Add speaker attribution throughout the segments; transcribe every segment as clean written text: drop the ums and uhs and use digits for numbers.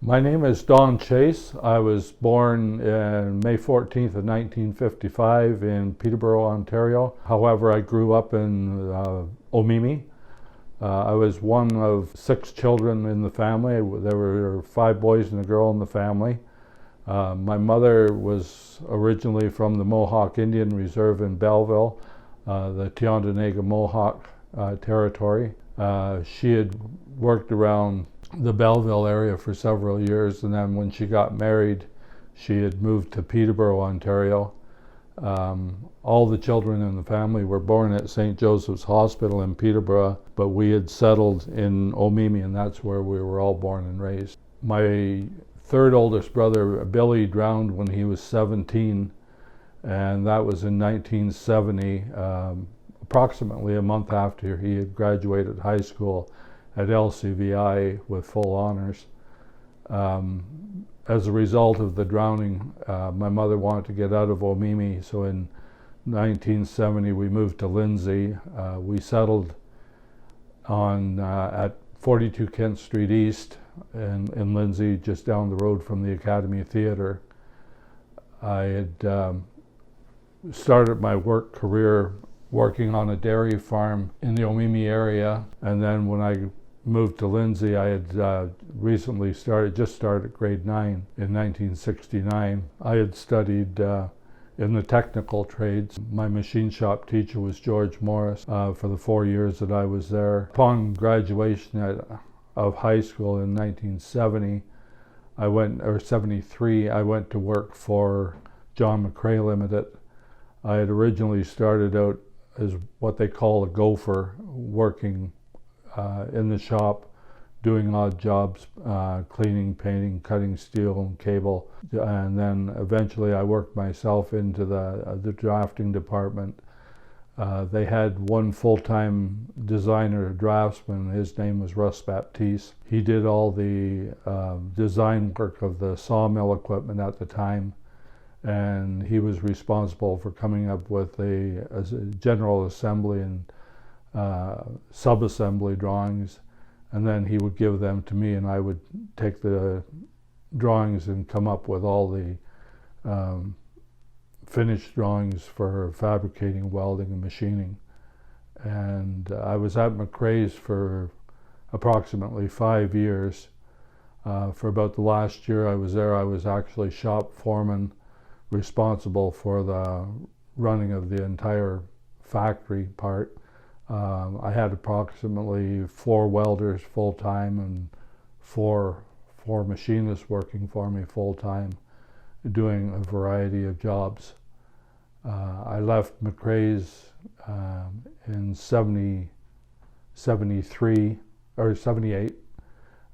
Speaker 1: My name is Don Chase. I was born on May 14th of 1955 in Peterborough, Ontario. However, I grew up in Omemee. I was one of 6 children in the family. There were 5 boys and a girl in the family. My mother was originally from the Mohawk Indian Reserve in Belleville, the Tyendinaga Mohawk territory. She had worked around the Belleville area for several years, and then when she got married, she had moved to Peterborough, Ontario. All the children in the family were born at St. Joseph's Hospital in Peterborough, but we had settled in Omemee, and that's where we were all born and raised. My third oldest brother, Billy, drowned when he was 17, and that was in 1970, approximately a month after he had graduated high school at LCVI with full honors. As a result of the drowning, my mother wanted to get out of Omemee, so in 1970 we moved to Lindsay. We settled at 42 Kent Street East in Lindsay, just down the road from the Academy Theatre. I had started my work career working on a dairy farm in the Omemee area, and then when I moved to Lindsay, I had recently just started grade 9 in 1969. I had studied in the technical trades. My machine shop teacher was George Morris for the 4 years that I was there. Upon graduation of high school in 1970, 73, I went to work for John McRae Limited. I had originally started out as what they call a gopher, working in the shop, doing odd jobs, cleaning, painting, cutting steel and cable, and then eventually I worked myself into the drafting department. They had one full-time designer, draftsman. His name was Russ Baptiste. He did all the design work of the sawmill equipment at the time, and he was responsible for coming up with a general assembly and sub-assembly drawings, and then he would give them to me, and I would take the drawings and come up with all the finished drawings for fabricating, welding, and machining. And I was at McRae's for approximately 5 years. For about the last year I was there, I was actually shop foreman, responsible for the running of the entire factory part. I had approximately 4 welders full-time and four machinists working for me full-time, doing a variety of jobs. I left McRae's in 78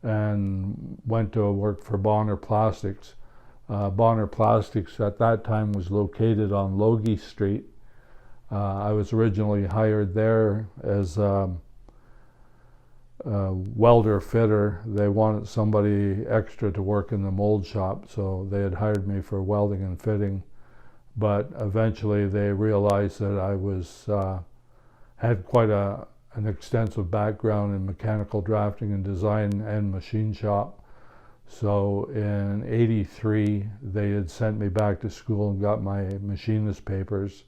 Speaker 1: and went to work for Bonar Plastics. Bonar Plastics at that time was located on Logie Street. I was originally hired there as a welder fitter. They wanted somebody extra to work in the mold shop, so they had hired me for welding and fitting. But eventually they realized that I had quite an extensive background in mechanical drafting and design and machine shop. So in '83 they had sent me back to school and got my machinist papers.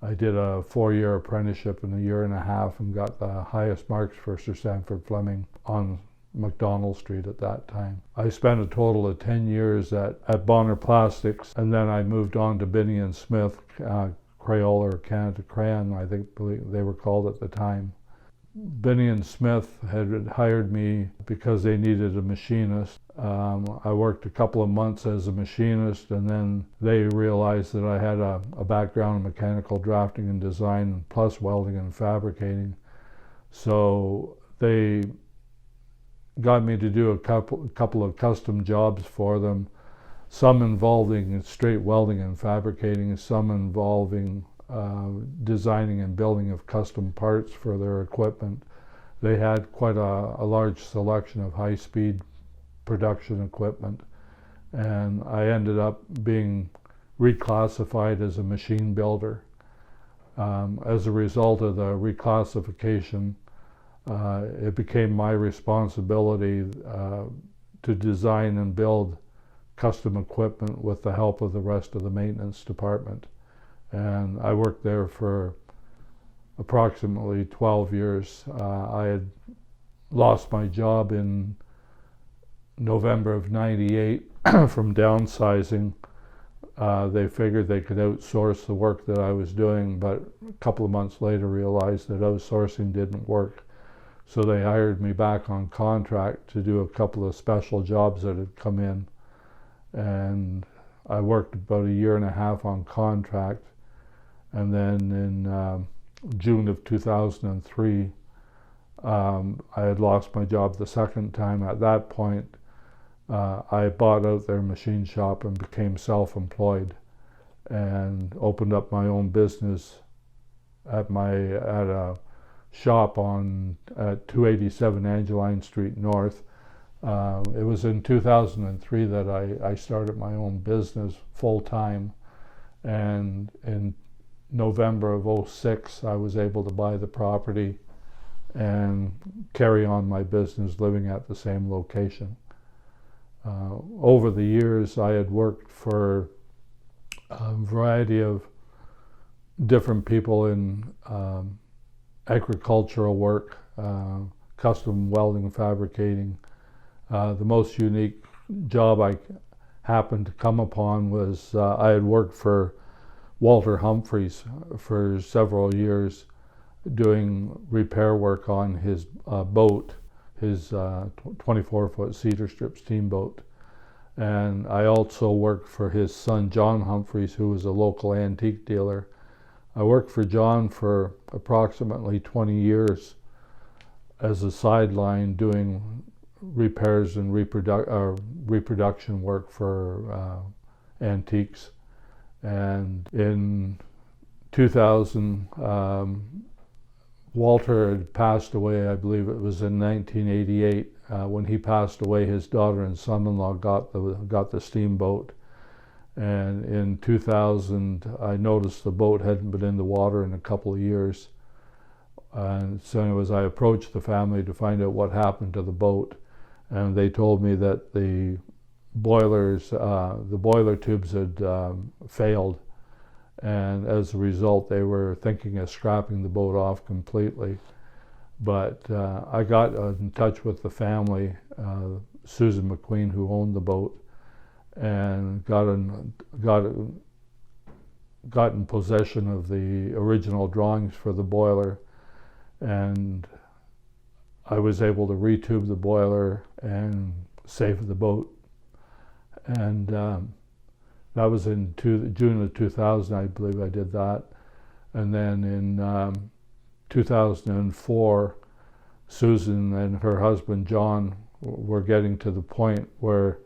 Speaker 1: I did a 4-year apprenticeship in a year and a half and got the highest marks for Sir Sanford Fleming on McDonald Street at that time. I spent a total of 10 years at Bonar Plastics, and then I moved on to Binney and Smith, Crayola or Canada Crayon, I think they were called at the time. Binney and Smith had hired me because they needed a machinist. I worked a couple of months as a machinist, and then they realized that I had a background in mechanical drafting and design plus welding and fabricating. So they got me to do a couple of custom jobs for them, some involving straight welding and fabricating, some involving designing and building of custom parts for their equipment. They had quite a large selection of high-speed production equipment, and I ended up being reclassified as a machine builder. As a result of the reclassification, it became my responsibility to design and build custom equipment with the help of the rest of the maintenance department. And I worked there for approximately 12 years. I had lost my job in November of '98 from downsizing. They figured they could outsource the work that I was doing, but a couple of months later realized that outsourcing didn't work. So they hired me back on contract to do a couple of special jobs that had come in. And I worked about a year and a half on contract. And then in June of 2003, I had lost my job the second time. At that point, I bought out their machine shop and became self-employed and opened up my own business at a shop at 287 Angeline Street North. It was in 2003 that I started my own business full-time, and in November of '06 I was able to buy the property and carry on my business living at the same location. Over the years I had worked for a variety of different people in agricultural work, custom welding, fabricating. The most unique job I happened to come upon was I had worked for Walter Humphreys for several years doing repair work on his boat, his 24-foot cedar strip steamboat. And I also worked for his son John Humphreys, who was a local antique dealer. I worked for John for approximately 20 years as a sideline doing repairs and reproduction work for antiques. And in 2000, Walter had passed away. I believe it was in 1988. When he passed away, his daughter and son-in-law got the steamboat. And in 2000, I noticed the boat hadn't been in the water in a couple of years. And so anyways, I approached the family to find out what happened to the boat. And they told me that the boilers, the boiler tubes had failed. And as a result, they were thinking of scrapping the boat off completely. But I got in touch with the family, Susan McQueen, who owned the boat, and got in possession of the original drawings for the boiler. And I was able to retube the boiler and save the boat. And that was in June of 2000, I believe I did that. And then in 2004, Susan and her husband John were getting to the point where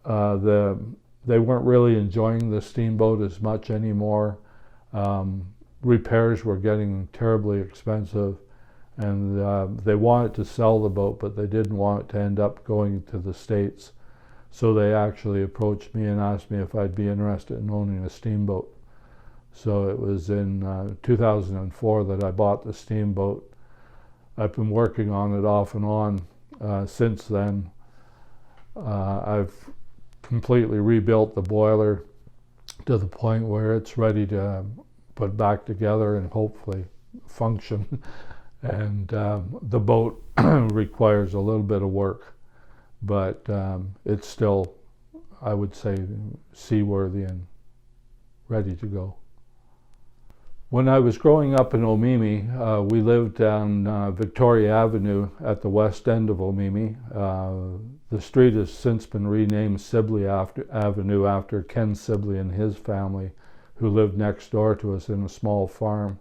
Speaker 1: they weren't really enjoying the steamboat as much anymore. Repairs were getting terribly expensive, and they wanted to sell the boat, but they didn't want it to end up going to the States. So they actually approached me and asked me if I'd be interested in owning a steamboat. So it was in 2004 that I bought the steamboat. I've been working on it off and on since then. I've completely rebuilt the boiler to the point where it's ready to put back together and hopefully function. And the boat requires a little bit of work, but it's still, I would say, seaworthy and ready to go. When I was growing up in Omemee, we lived on Victoria Avenue at the west end of Omemee. The street has since been renamed Sibley Avenue after Ken Sibley and his family, who lived next door to us in a small farm.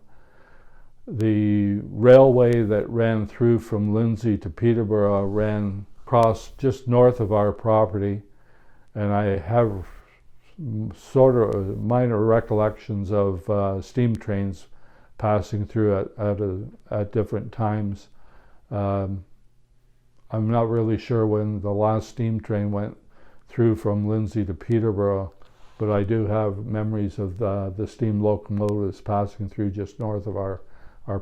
Speaker 1: The railway that ran through from Lindsay to Peterborough ran across just north of our property, and I have sort of minor recollections of steam trains passing through at different times. I'm not really sure when the last steam train went through from Lindsay to Peterborough, but I do have memories of the steam locomotives passing through just north of our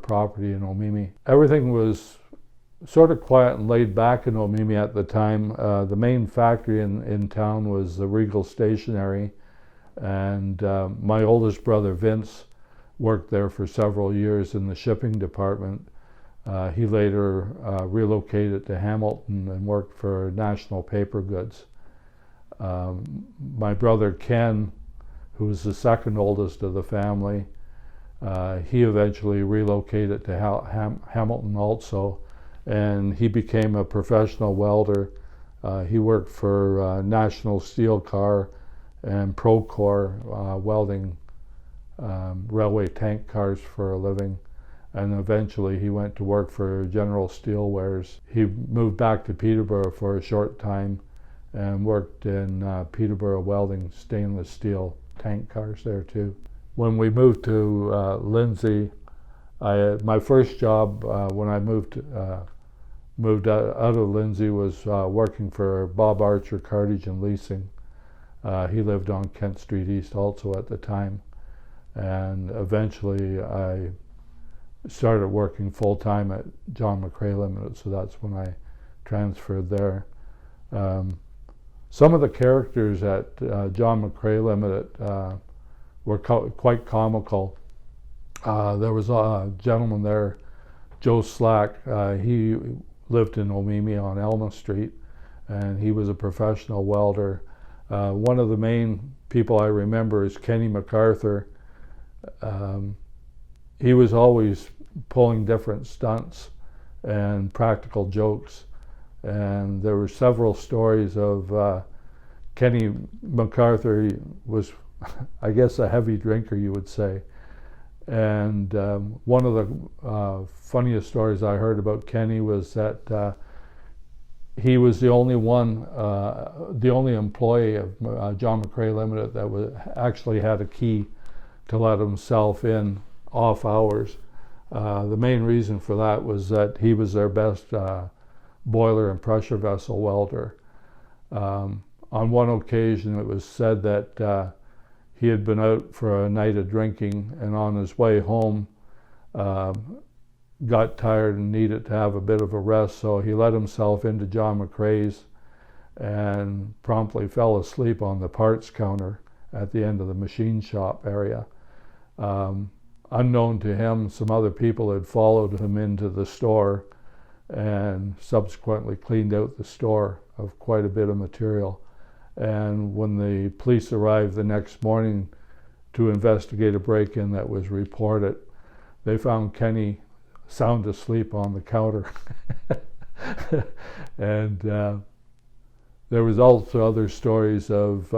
Speaker 1: property in Omemee. Everything was sort of quiet and laid back in Omemee at the time. The main factory in town was the Regal Stationery, and my oldest brother Vince worked there for several years in the shipping department. He later relocated to Hamilton and worked for National Paper Goods. My brother Ken, who was the second oldest of the family, he eventually relocated to Hamilton also, and he became a professional welder. He worked for National Steel Car and Procore, welding railway tank cars for a living, and eventually he went to work for General Steelwares. He moved back to Peterborough for a short time and worked in Peterborough welding stainless steel tank cars there too. When we moved to Lindsay, my first job when I moved out of Lindsay was working for Bob Archer, Cartage and Leasing. He lived on Kent Street East also at the time, and eventually I started working full-time at John McRae Limited, so that's when I transferred there. Some of the characters at John McRae Limited were quite comical. There was a gentleman there, Joe Slack. He lived in Omemee on Elma Street, and he was a professional welder. One of the main people I remember is Kenny MacArthur. He was always pulling different stunts and practical jokes, and there were several stories of Kenny MacArthur. He was, I guess, a heavy drinker, you would say, and one of the funniest stories I heard about Kenny was that he was the only employee of John McRae Limited that actually had a key to let himself in off hours. The main reason for that was that he was their best boiler and pressure vessel welder. On one occasion it was said that he had been out for a night of drinking, and on his way home got tired and needed to have a bit of a rest, so he let himself into John McRae's and promptly fell asleep on the parts counter at the end of the machine shop area. Unknown to him, some other people had followed him into the store and subsequently cleaned out the store of quite a bit of material. And when the police arrived the next morning to investigate a break-in that was reported, they found Kenny sound asleep on the counter. And there was also other stories of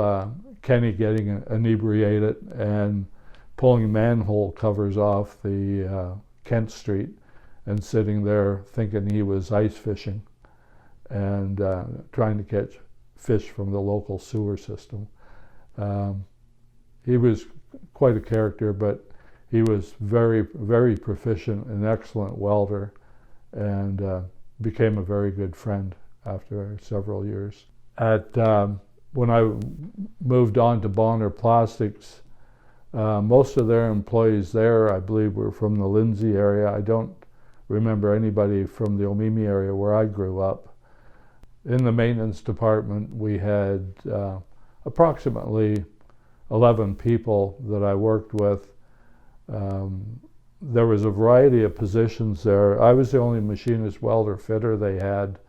Speaker 1: Kenny getting inebriated and pulling manhole covers off the Kent Street and sitting there thinking he was ice fishing and trying to catch fish from the local sewer system. He was quite a character, but he was very, very proficient, an excellent welder, and became a very good friend after several years. When I moved on to Bonar Plastics, most of their employees there, I believe, were from the Lindsay area. I don't remember anybody from the Omemee area where I grew up. In the maintenance department, we had approximately 11 people that I worked with. There was a variety of positions there. I was the only machinist welder fitter they had,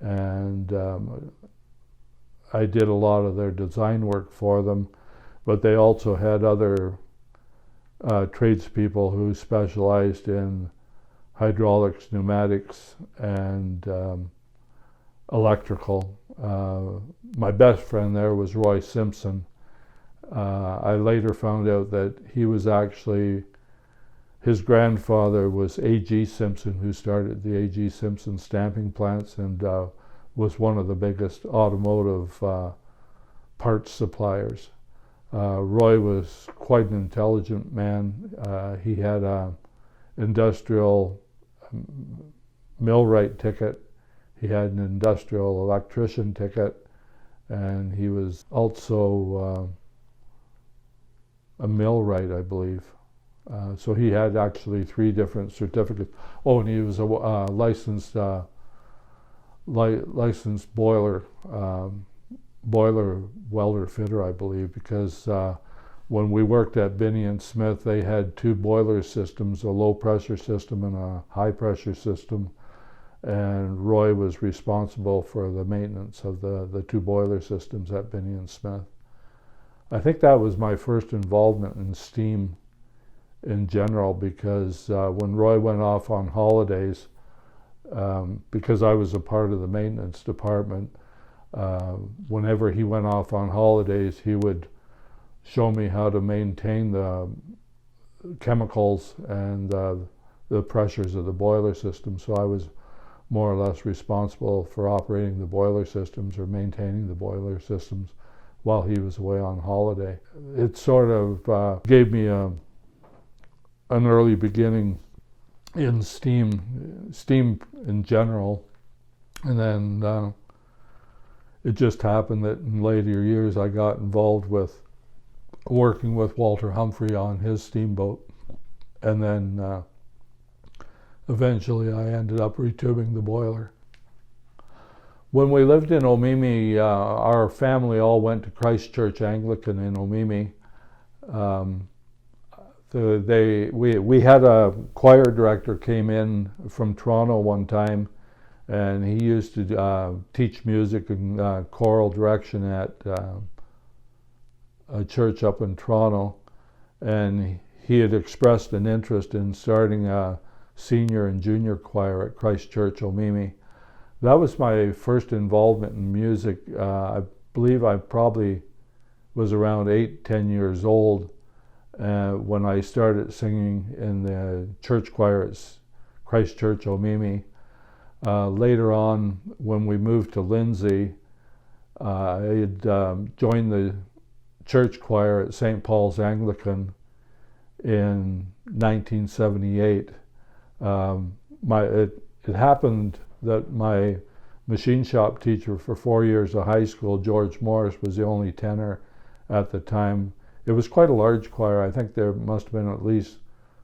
Speaker 1: and I did a lot of their design work for them, but they also had other tradespeople who specialized in hydraulics, pneumatics, and electrical. My best friend there was Roy Simpson. I later found out that he was actually, his grandfather was A.G. Simpson, who started the A.G. Simpson stamping plants and was one of the biggest automotive parts suppliers. Roy was quite an intelligent man. He had an industrial millwright ticket. He had an industrial electrician ticket, and he was also a millwright, I believe. So he had actually 3 different certificates. Oh, and he was a licensed boiler welder fitter, I believe, because when we worked at Binney and Smith, they had 2 boiler systems, a low pressure system and a high pressure system, and Roy was responsible for the maintenance of the 2 boiler systems at Binney and Smith. I think that was my first involvement in steam in general, because when Roy went off on holidays, because I was a part of the maintenance department, whenever he went off on holidays, he would show me how to maintain the chemicals and the pressures of the boiler system. So I was more or less responsible for operating the boiler systems or maintaining the boiler systems while he was away on holiday. It sort of gave me an early beginning in steam in general, and then it just happened that in later years I got involved with working with Walter Humphrey on his steamboat, and then eventually I ended up retubing the boiler. When we lived in Omemee, our family all went to Christ Church Anglican in Omemee. We had a choir director came in from Toronto one time, and he used to teach music and choral direction at a church up in Toronto, and he had expressed an interest in starting a senior and junior choir at Christ Church, Omemee. That was my first involvement in music. I believe I probably was around 10 years old when I started singing in the church choir at Christ Church, Omemee. Later on, when we moved to Lindsay, I had joined the church choir at St. Paul's Anglican in 1978. It happened that my machine shop teacher for 4 years of high school, George Morris, was the only tenor at the time. It was quite a large choir. I think there must have been at least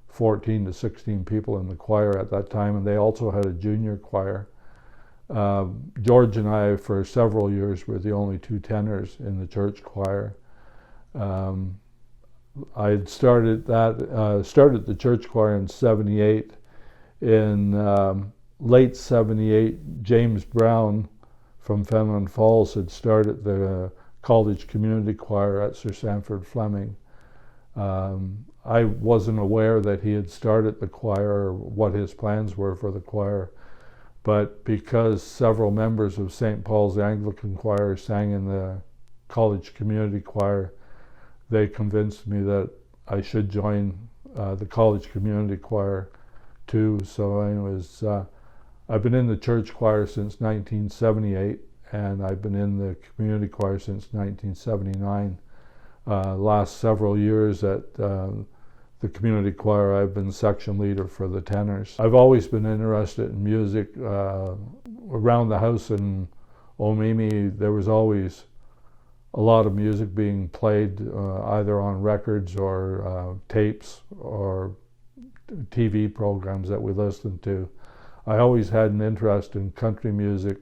Speaker 1: 14 to 16 people in the choir at that time, and they also had a junior choir. George and I, for several years, were the only 2 tenors in the church choir. I had started the church choir in '78. In late '78, James Brown from Fenelon Falls had started the College Community Choir at Sir Sanford Fleming. I wasn't aware that he had started the choir or what his plans were for the choir, but because several members of St. Paul's Anglican Choir sang in the College Community Choir, they convinced me that I should join the College Community Choir too. So I've been in the church choir since 1978, and I've been in the community choir since 1979. Last several years at the community choir, I've been section leader for the tenors. I've always been interested in music. Around the house in Omemee, there was always a lot of music being played, either on records or tapes or TV programs that we listened to. I always had an interest in country music,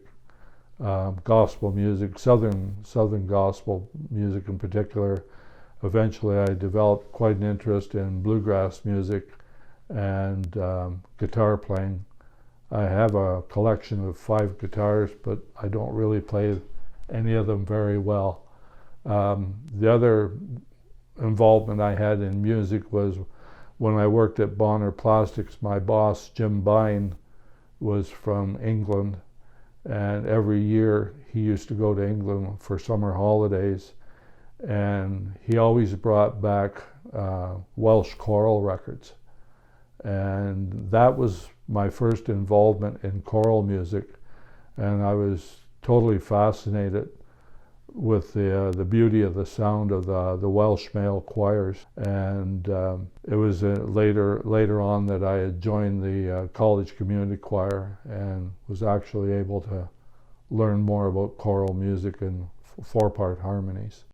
Speaker 1: gospel music, southern gospel music in particular. Eventually I developed quite an interest in bluegrass music and guitar playing. I have a collection of 5 guitars, but I don't really play any of them very well. The other involvement I had in music was when I worked at Bonar Plastics. My boss, Jim Bine, was from England, and every year he used to go to England for summer holidays, and he always brought back Welsh choral records, and that was my first involvement in choral music, and I was totally fascinated with the beauty of the sound of the Welsh male choirs. And it was later on that I had joined the college community choir and was actually able to learn more about choral music and 4-part harmonies.